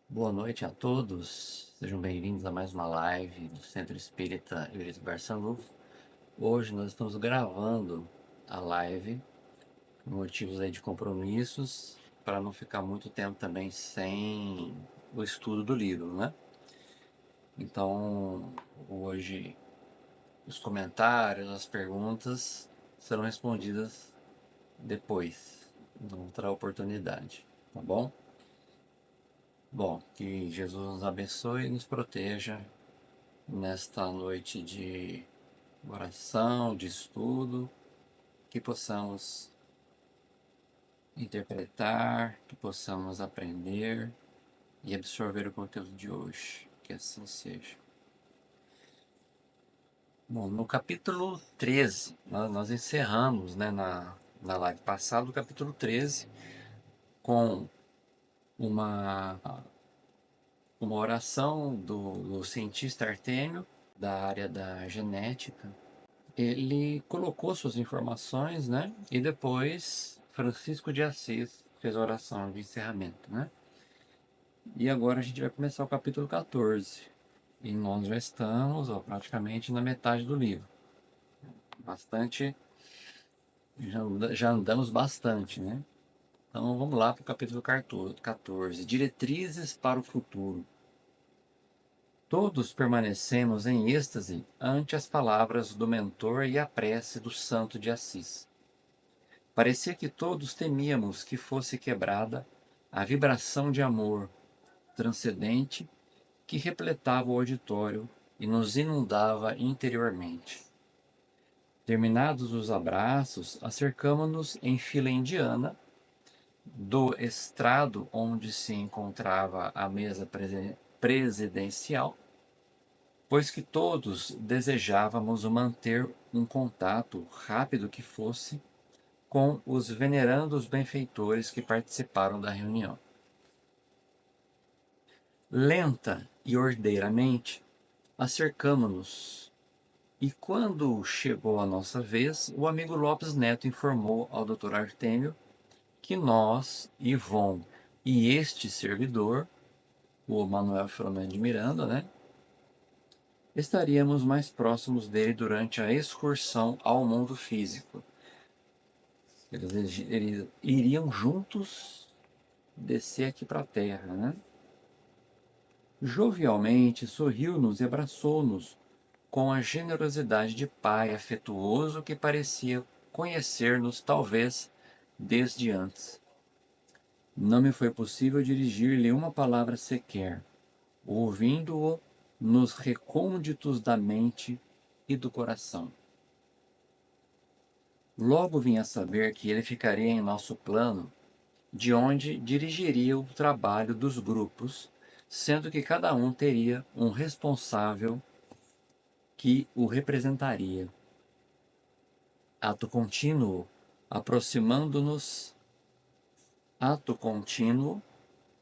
Boa noite a todos, sejam bem-vindos a mais uma live do Centro Espírita Eurípides Barçanufo. Hoje nós estamos gravando a live por motivos aí de compromissos, para não ficar muito tempo também sem o estudo do livro, né? Então, hoje os comentários, as perguntas serão respondidas depois, em outra oportunidade, tá bom? Bom, que Jesus nos abençoe e nos proteja nesta noite de oração, de estudo, que possamos interpretar, que possamos aprender e absorver o conteúdo de hoje. Que assim seja. Bom, no capítulo 13, nós encerramos, né, na live passada, o capítulo 13, com uma, uma oração do cientista Artêmio, da área da genética. Ele colocou suas informações, né? E depois Francisco de Assis fez a oração de encerramento, né? E agora a gente vai começar o capítulo 14. E nós já estamos, ó, praticamente na metade do livro. Bastante, já andamos bastante, né? Então vamos lá para o capítulo 14. Diretrizes para o futuro. Todos permanecemos em êxtase ante as palavras do mentor e a prece do santo de Assis. Parecia que todos temíamos que fosse quebrada a vibração de amor transcendente que repletava o auditório e nos inundava interiormente. Terminados os abraços, acercamo-nos em fila indiana do estrado onde se encontrava a mesa presidencial, pois que todos desejávamos manter um contato, rápido que fosse, com os venerandos benfeitores que participaram da reunião. Lenta e ordeiramente, acercamo-nos, e quando chegou a nossa vez, o amigo Lopes Neto informou ao Dr. Artêmio que nós, Ivon e este servidor, o Manuel Filomeno de Miranda, né, estaríamos mais próximos dele durante a excursão ao mundo físico. Eles iriam juntos descer aqui para a Terra, né? Jovialmente sorriu-nos e abraçou-nos com a generosidade de pai afetuoso que parecia conhecer-nos talvez desde antes. Não me foi possível dirigir-lhe uma palavra sequer, ouvindo-o nos recônditos da mente e do coração. Logo vim a saber que ele ficaria em nosso plano, de onde dirigiria o trabalho dos grupos, sendo que cada um teria um responsável que o representaria. Ato contínuo, aproximando-nos, ato contínuo,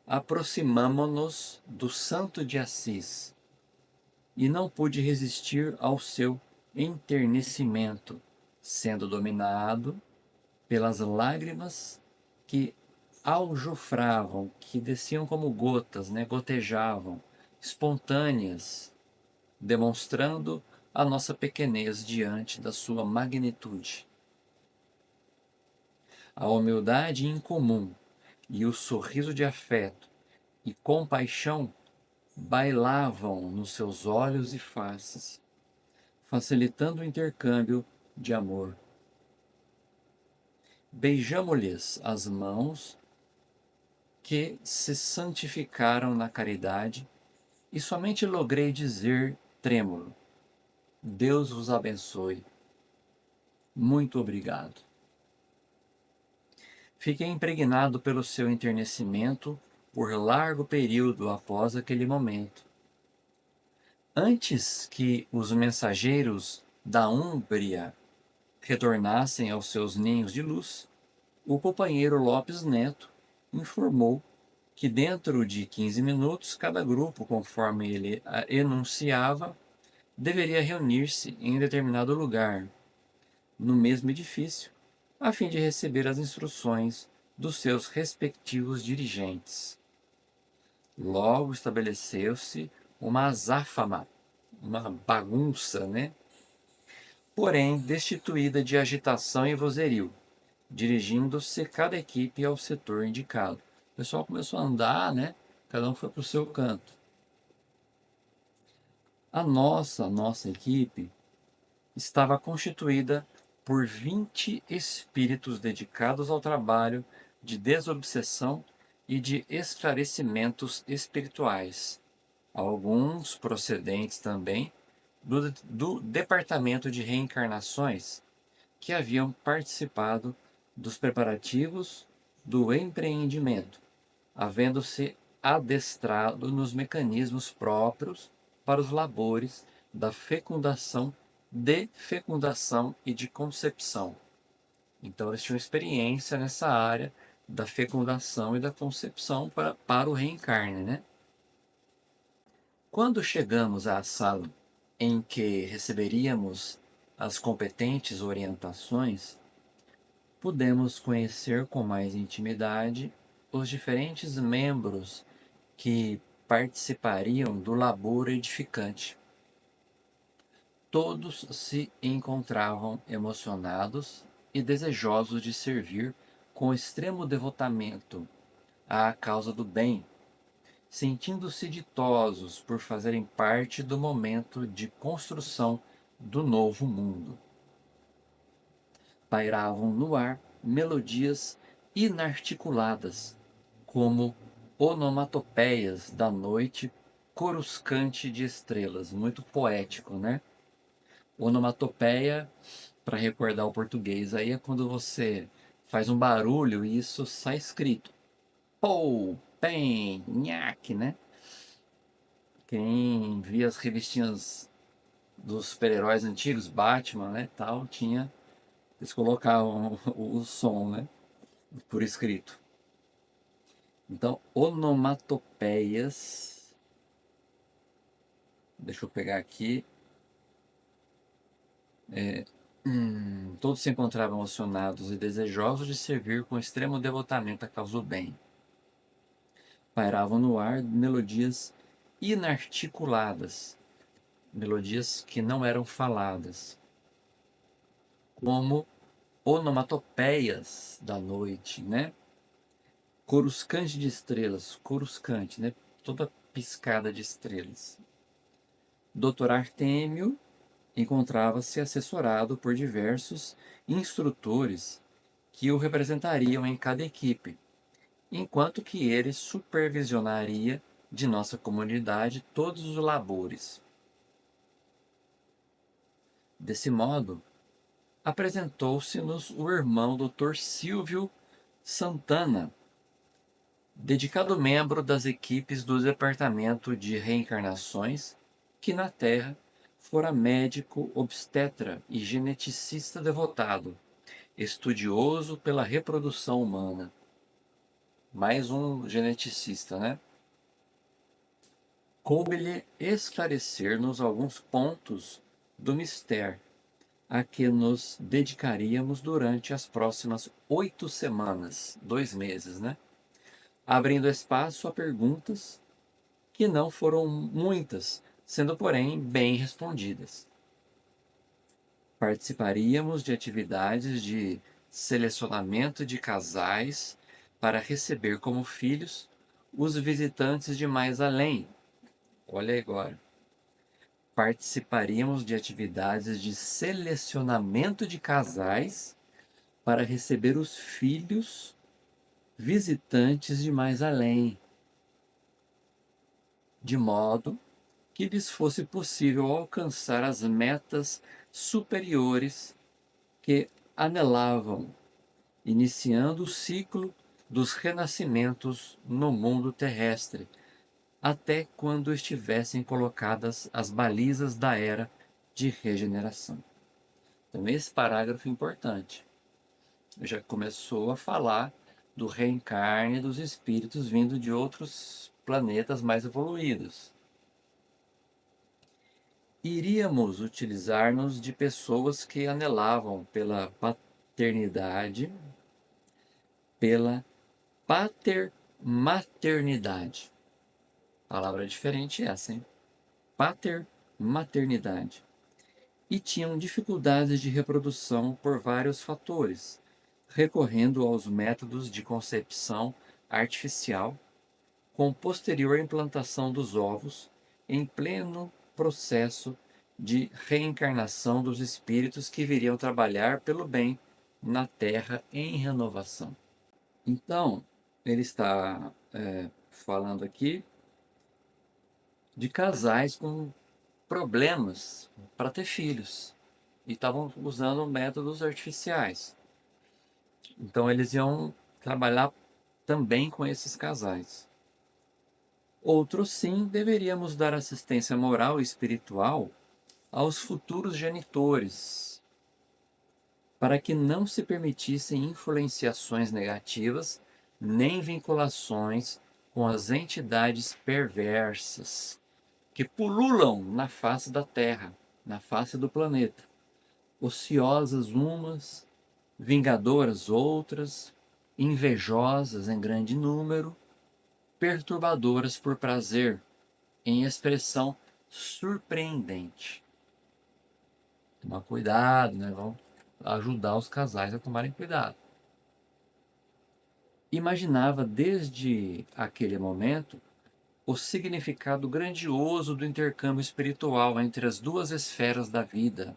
aproximamo-nos do Santo de Assis, e não pude resistir ao seu enternecimento, sendo dominado pelas lágrimas que aljofravam, que desciam como gotas, né, gotejavam, espontâneas, demonstrando a nossa pequenez diante da sua magnitude. A humildade incomum e o sorriso de afeto e compaixão bailavam nos seus olhos e faces, facilitando o intercâmbio de amor. Beijamo-lhes as mãos que se santificaram na caridade e somente logrei dizer, trêmulo: Deus vos abençoe. Muito obrigado. Fiquei impregnado pelo seu enternecimento por largo período após aquele momento. Antes que os mensageiros da Úmbria retornassem aos seus ninhos de luz, o companheiro Lopes Neto informou que dentro de 15 minutos cada grupo, conforme ele enunciava, deveria reunir-se em determinado lugar, no mesmo edifício, a fim de receber as instruções dos seus respectivos dirigentes. Logo estabeleceu-se uma azáfama, uma bagunça, né? Porém destituída de agitação e vozerio, dirigindo-se cada equipe ao setor indicado. O pessoal começou a andar, né? Cada um foi para o seu canto. A nossa equipe estava constituída por 20 espíritos dedicados ao trabalho de desobsessão e de esclarecimentos espirituais, alguns procedentes também do Departamento de Reencarnações, que haviam participado dos preparativos do empreendimento, havendo-se adestrado nos mecanismos próprios para os labores da fecundação, de fecundação e de concepção. Então, eles tinham experiência nessa área da fecundação e da concepção para o reencarne, né? Quando chegamos à sala em que receberíamos as competentes orientações, pudemos conhecer com mais intimidade os diferentes membros que participariam do labor edificante. Todos se encontravam emocionados e desejosos de servir com extremo devotamento à causa do bem, sentindo-se ditosos por fazerem parte do momento de construção do novo mundo. Pairavam no ar melodias inarticuladas, como onomatopeias da noite coruscante de estrelas. Muito poético, né? Onomatopeia, para recordar o português, aí é quando você faz um barulho e isso sai escrito. Pou, pen, nhaque, né? Quem via as revistinhas dos super-heróis antigos, Batman, né, tal, tinha, eles colocavam o som, né, por escrito. Então, onomatopeias, deixa eu pegar aqui, todos se encontravam emocionados e desejosos de servir com extremo devotamento à causa do bem. Pairavam no ar melodias inarticuladas, melodias que não eram faladas, como onomatopeias da noite, né? Coruscante de estrelas, coruscante, né? Toda piscada de estrelas. Dr. Artêmio encontrava-se assessorado por diversos instrutores que o representariam em cada equipe, enquanto que ele supervisionaria de nossa comunidade todos os labores. Desse modo, apresentou-se-nos o irmão Dr. Silvio Santana, dedicado membro das equipes do Departamento de Reencarnações, que na Terra fora médico obstetra e geneticista devotado, estudioso pela reprodução humana. Mais um geneticista, né? Coube-lhe esclarecer-nos alguns pontos do mistério a que nos dedicaríamos durante as próximas 8 semanas, 2 meses, né? Abrindo espaço a perguntas que não foram muitas, sendo, porém, bem respondidas. Participaríamos de atividades de selecionamento de casais para receber como filhos os visitantes de mais além. Olha agora. Participaríamos de atividades de selecionamento de casais para receber os filhos visitantes de mais além, de modo que lhes fosse possível alcançar as metas superiores que anelavam, iniciando o ciclo dos renascimentos no mundo terrestre, até quando estivessem colocadas as balizas da era de regeneração. Então, esse parágrafo é importante. Já começou a falar do reencarne dos espíritos vindo de outros planetas mais evoluídos. Iríamos utilizar-nos de pessoas que anelavam pela paternidade, pela patermaternidade, Palavra diferente essa, hein? Pater, maternidade. E tinham dificuldades de reprodução por vários fatores, recorrendo aos métodos de concepção artificial, com posterior implantação dos ovos, em pleno processo de reencarnação dos espíritos que viriam trabalhar pelo bem na Terra em renovação. Então, ele está falando aqui de casais com problemas para ter filhos e estavam usando métodos artificiais. Então, eles iam trabalhar também com esses casais. Outro sim, deveríamos dar assistência moral e espiritual aos futuros genitores, para que não se permitissem influenciações negativas nem vinculações com as entidades perversas que pululam na face da Terra, na face do planeta, ociosas umas, vingadoras outras, invejosas em grande número, perturbadoras por prazer, em expressão surpreendente. Tomar cuidado, né? Vamos ajudar os casais a tomarem cuidado. Imaginava desde aquele momento o significado grandioso do intercâmbio espiritual entre as duas esferas da vida,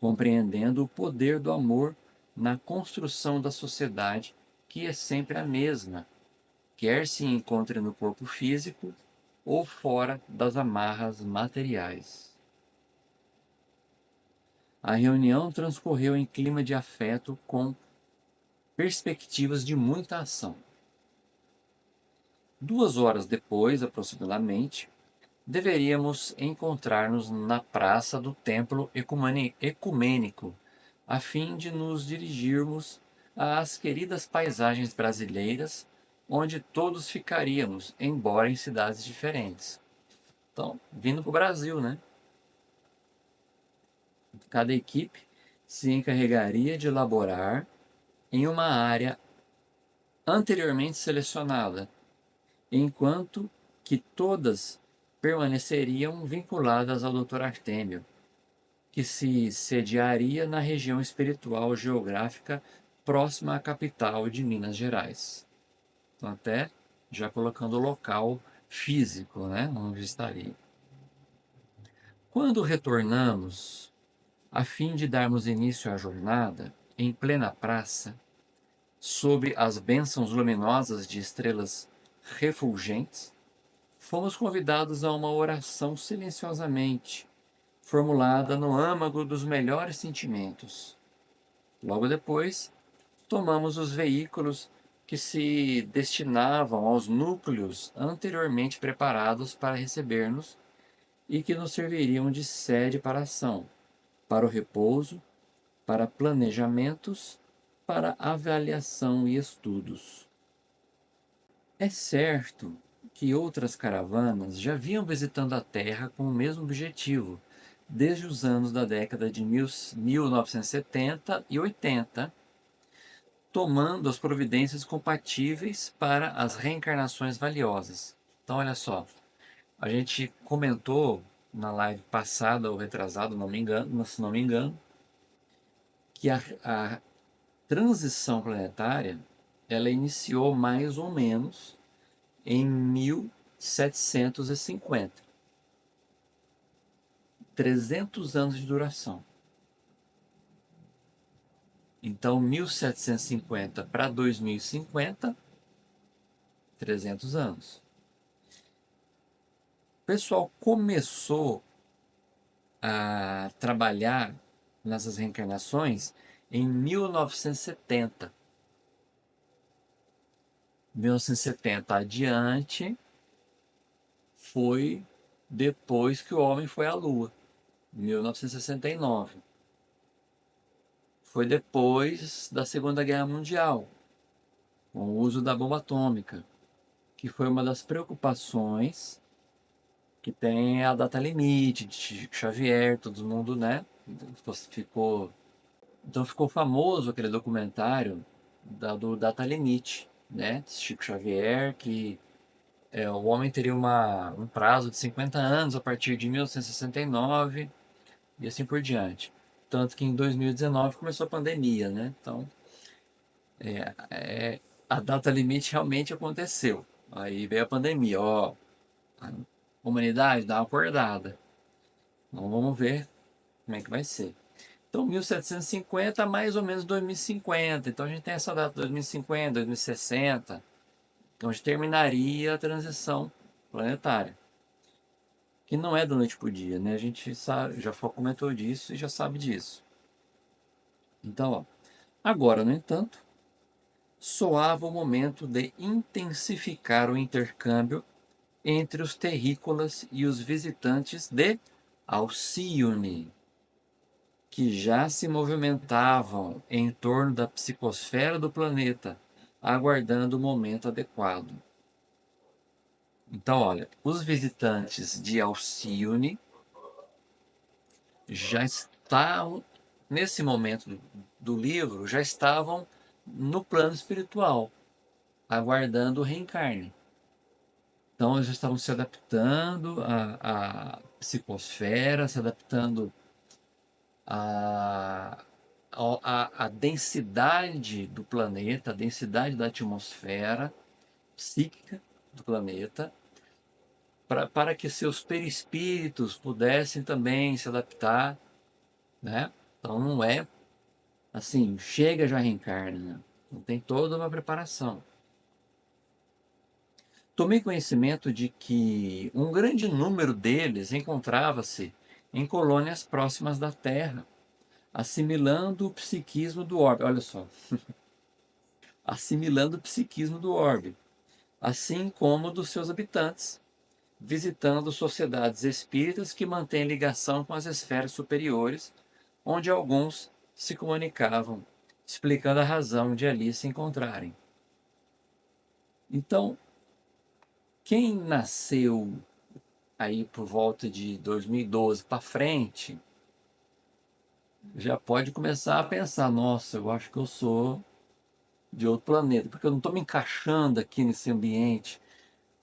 compreendendo o poder do amor na construção da sociedade, que é sempre a mesma, quer se encontre no corpo físico ou fora das amarras materiais. A reunião transcorreu em clima de afeto com perspectivas de muita ação. 2 horas depois, aproximadamente, deveríamos encontrar-nos na praça do Templo Ecumênico, a fim de nos dirigirmos às queridas paisagens brasileiras, onde todos ficaríamos, embora em cidades diferentes. Então, vindo para o Brasil, né? Cada equipe se encarregaria de elaborar em uma área anteriormente selecionada, enquanto que todas permaneceriam vinculadas ao Dr. Artêmio, que se sediaria na região espiritual geográfica próxima à capital de Minas Gerais. Então, até já colocando o local físico, né, onde estaria. Quando retornamos, a fim de darmos início à jornada, em plena praça, sob as bênçãos luminosas de estrelas refulgentes, fomos convidados a uma oração silenciosamente, formulada no âmago dos melhores sentimentos. Logo depois, tomamos os veículos que se destinavam aos núcleos anteriormente preparados para receber-nos e que nos serviriam de sede para a ação, para o repouso, para planejamentos, para avaliação e estudos. É certo que outras caravanas já vinham visitando a Terra com o mesmo objetivo, desde os anos da década de 1970 e 80, tomando as providências compatíveis para as reencarnações valiosas. Então, olha só, a gente comentou na live passada ou retrasada, não me engano, se não me engano, que a transição planetária ela iniciou mais ou menos em 1750. 300 anos de duração. Então, 1750 para 2050, 300 anos. O pessoal começou a trabalhar nessas reencarnações em 1970. 1970 adiante foi depois que o homem foi à Lua. 1969. Foi depois da Segunda Guerra Mundial, com o uso da bomba atômica, que foi uma das preocupações que tem a data limite de Chico Xavier, todo mundo, né? Então ficou famoso aquele documentário do Data Limite, né? Chico Xavier, que o homem teria um prazo de 50 anos a partir de 1969 e assim por diante. Tanto que em 2019 começou a pandemia, né? Então, a data limite realmente aconteceu. Aí veio a pandemia, ó, a humanidade dá uma acordada. Então vamos ver como é que vai ser. Então 1750 mais ou menos 2050. Então a gente tem essa data 2050, 2060, onde terminaria a transição planetária. Que não é da noite para o dia, né? A gente sabe, já comentou disso e já sabe disso. Então, ó, agora, no entanto, soava o momento de intensificar o intercâmbio entre os terrícolas e os visitantes de Alcione, que já se movimentavam em torno da psicosfera do planeta, aguardando o momento adequado. Então, olha, os visitantes de Alcione já estavam, nesse momento do livro, já estavam no plano espiritual, aguardando o reencarne. Então, eles já estavam se adaptando à psicosfera, se adaptando à, à densidade do planeta, a densidade da atmosfera psíquica do planeta, para que seus perispíritos pudessem também se adaptar, né? Então, não é assim, chega já reencarna, né? Então, tem toda uma preparação. Tomei conhecimento de que um grande número deles encontrava-se em colônias próximas da Terra, assimilando o psiquismo do orbe. Olha só, assimilando o psiquismo do orbe, assim como dos seus habitantes, visitando sociedades espíritas que mantêm ligação com as esferas superiores, onde alguns se comunicavam, explicando a razão de ali se encontrarem. Então, quem nasceu aí por volta de 2012 para frente, já pode começar a pensar, nossa, eu acho que eu sou de outro planeta, porque eu não estou me encaixando aqui nesse ambiente,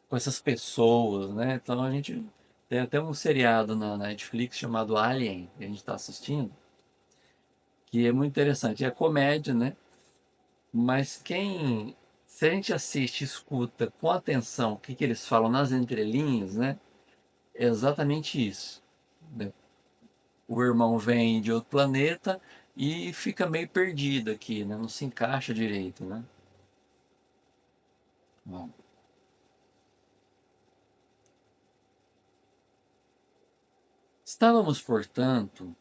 com essas pessoas, né? Então a gente tem até um seriado na Netflix chamado Alien, que a gente está assistindo, que é muito interessante. É comédia, né? Mas se a gente assiste e escuta com atenção o que, que eles falam nas entrelinhas, né? É exatamente isso, né? O irmão vem de outro planeta e fica meio perdido aqui, né? Não se encaixa direito, né? Bom, estávamos, portanto,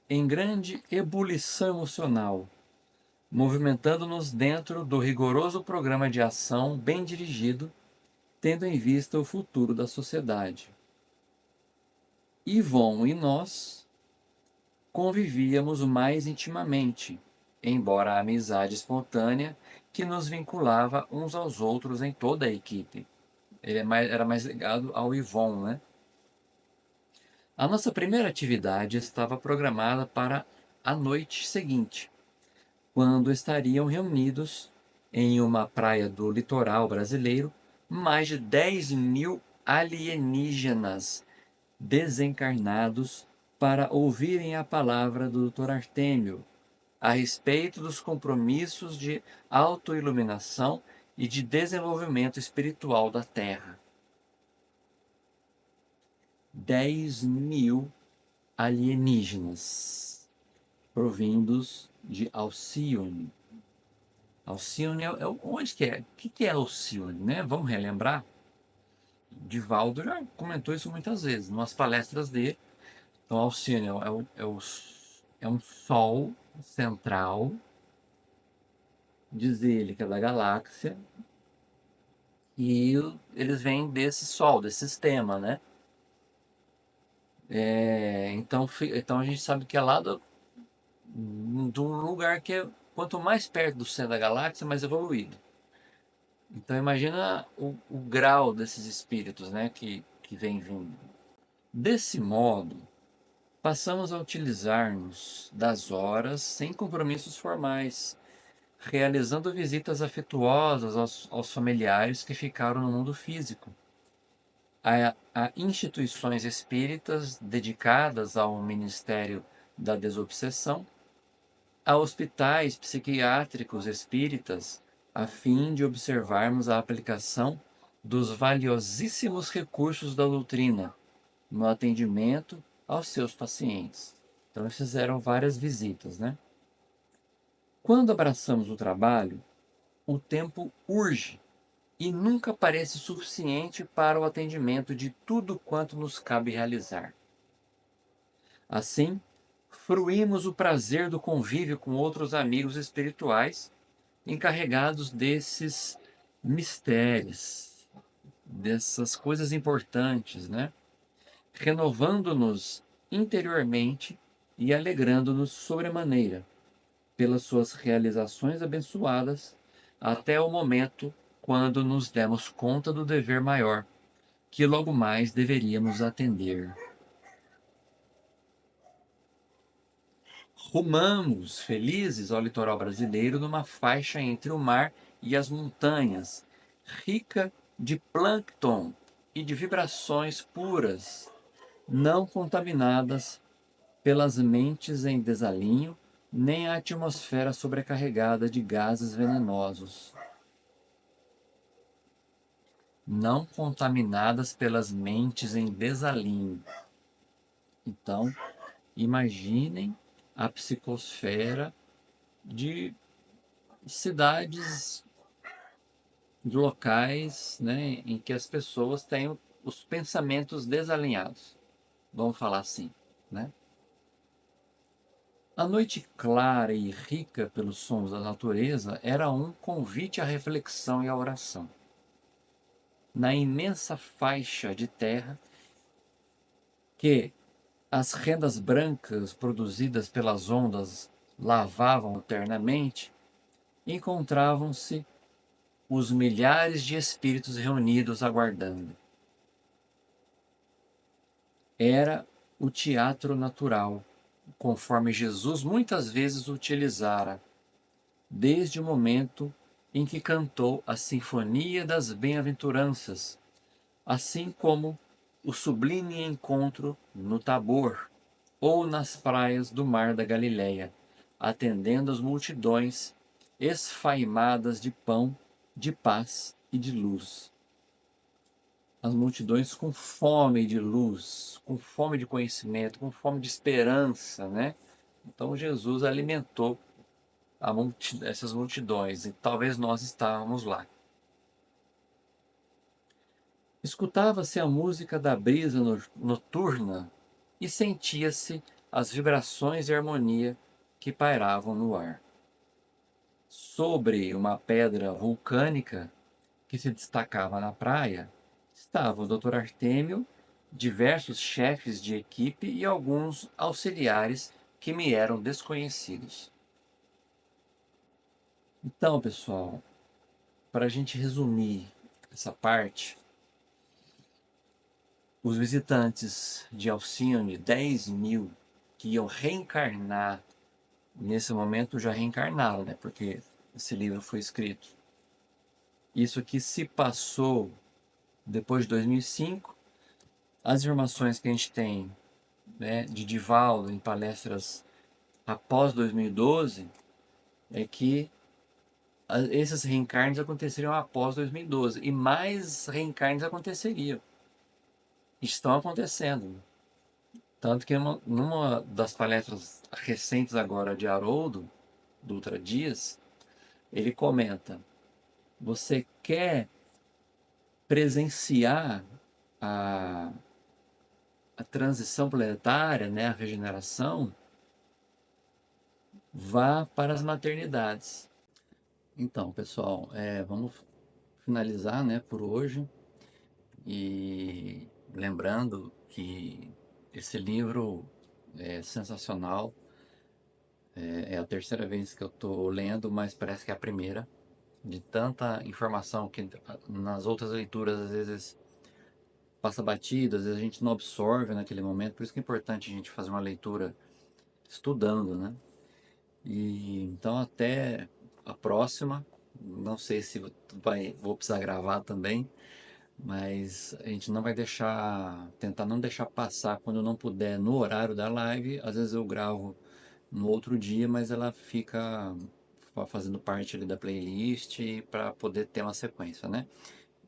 em grande ebulição emocional, movimentando-nos dentro do rigoroso programa de ação bem dirigido, tendo em vista o futuro da sociedade. Yvon e nós convivíamos mais intimamente, embora a amizade espontânea que nos vinculava uns aos outros em toda a equipe. Era mais ligado ao Yvon, né? A nossa primeira atividade estava programada para a noite seguinte, quando estariam reunidos em uma praia do litoral brasileiro mais de 10.000 alienígenas desencarnados para ouvirem a palavra do Dr. Artêmio a respeito dos compromissos de autoiluminação e de desenvolvimento espiritual da Terra. 10.000 alienígenas provindos de Alcione. Alcione onde que é? O que é Alcione, né? Vamos relembrar? Divaldo já comentou isso muitas vezes, nas palestras dele. Então, Alcione é um sol central, diz ele que é da galáxia, e eles vêm desse sol, desse sistema, né? Então a gente sabe que é lá de um lugar que é, quanto mais perto do centro da galáxia, mais evoluído. Então imagina o grau desses espíritos, né, que vem vindo. Desse modo, passamos a utilizar-nos das horas sem compromissos formais, realizando visitas afetuosas aos familiares que ficaram no mundo físico, a instituições espíritas dedicadas ao ministério da desobsessão, a hospitais psiquiátricos espíritas, a fim de observarmos a aplicação dos valiosíssimos recursos da doutrina no atendimento aos seus pacientes. Então, eles fizeram várias visitas, né? Quando abraçamos o trabalho, o tempo urge e nunca parece suficiente para o atendimento de tudo quanto nos cabe realizar. Assim, fruímos o prazer do convívio com outros amigos espirituais encarregados desses mistérios, dessas coisas importantes, né? Renovando-nos interiormente e alegrando-nos sobremaneira pelas suas realizações abençoadas, até o momento quando nos demos conta do dever maior, que logo mais deveríamos atender. Rumamos, felizes, ao litoral brasileiro numa faixa entre o mar e as montanhas, rica de plâncton e de vibrações puras, não contaminadas pelas mentes em desalinho, nem a atmosfera sobrecarregada de gases venenosos. Não contaminadas pelas mentes em desalinho. Então, imaginem a psicosfera de cidades, de locais, né, em que as pessoas têm os pensamentos desalinhados. Vamos falar assim, né? A noite clara e rica pelos sons da natureza era um convite à reflexão e à oração. Na imensa faixa de terra que as rendas brancas produzidas pelas ondas lavavam eternamente, encontravam-se os milhares de espíritos reunidos aguardando. Era o teatro natural, conforme Jesus muitas vezes o utilizara, desde o momento em que cantou a Sinfonia das Bem-aventuranças, assim como o sublime encontro no Tabor ou nas praias do Mar da Galileia, atendendo as multidões esfaimadas de pão, de paz e de luz. As multidões com fome de luz, com fome de conhecimento, com fome de esperança, né? Então Jesus alimentou essas multidões e talvez nós estávamos lá. Escutava-se a música da brisa noturna e sentia-se as vibrações e harmonia que pairavam no ar. Sobre uma pedra vulcânica que se destacava na praia, estava o Dr. Artêmio, diversos chefes de equipe e alguns auxiliares que me eram desconhecidos. Então, pessoal, para a gente resumir essa parte, os visitantes de Alcione, 10.000, que iam reencarnar, nesse momento já reencarnaram, né? Porque esse livro foi escrito. Isso aqui se passou depois de 2005. As informações que a gente tem, né, de Divaldo em palestras após 2012 é que esses reencarnes aconteceriam após 2012 e mais reencarnes aconteceriam. Estão acontecendo. Tanto que numa das palestras recentes agora de Haroldo Dutra Dias, ele comenta: você quer presenciar a, a transição planetária, né, a regeneração, vá para as maternidades. Então, pessoal, vamos finalizar, né, por hoje. E lembrando que esse livro é sensacional. É a terceira vez que eu estou lendo, mas parece que é a primeira. De tanta informação que nas outras leituras às vezes passa batido, às vezes a gente não absorve naquele momento. Por isso que é importante a gente fazer uma leitura estudando, né? E então até a próxima. Não sei se vou precisar gravar também, mas a gente não vai deixar, tentar não deixar passar quando não puder no horário da live. Às vezes eu gravo no outro dia, mas ela fica fazendo parte ali da playlist para poder ter uma sequência, né?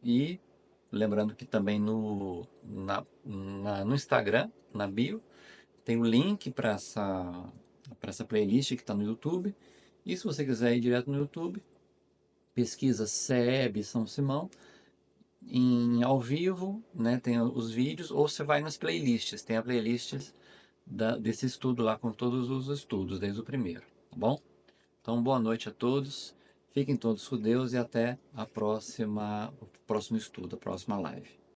E lembrando que também no Instagram, na bio, tem o link para essa playlist que está no YouTube. E se você quiser ir direto no YouTube, pesquisa CEB São Simão em ao vivo, né? Tem os vídeos, ou você vai nas playlists, tem a playlist desse estudo lá com todos os estudos, desde o primeiro, tá bom? Então, boa noite a todos, fiquem todos com Deus e até o próximo estudo, a próxima live.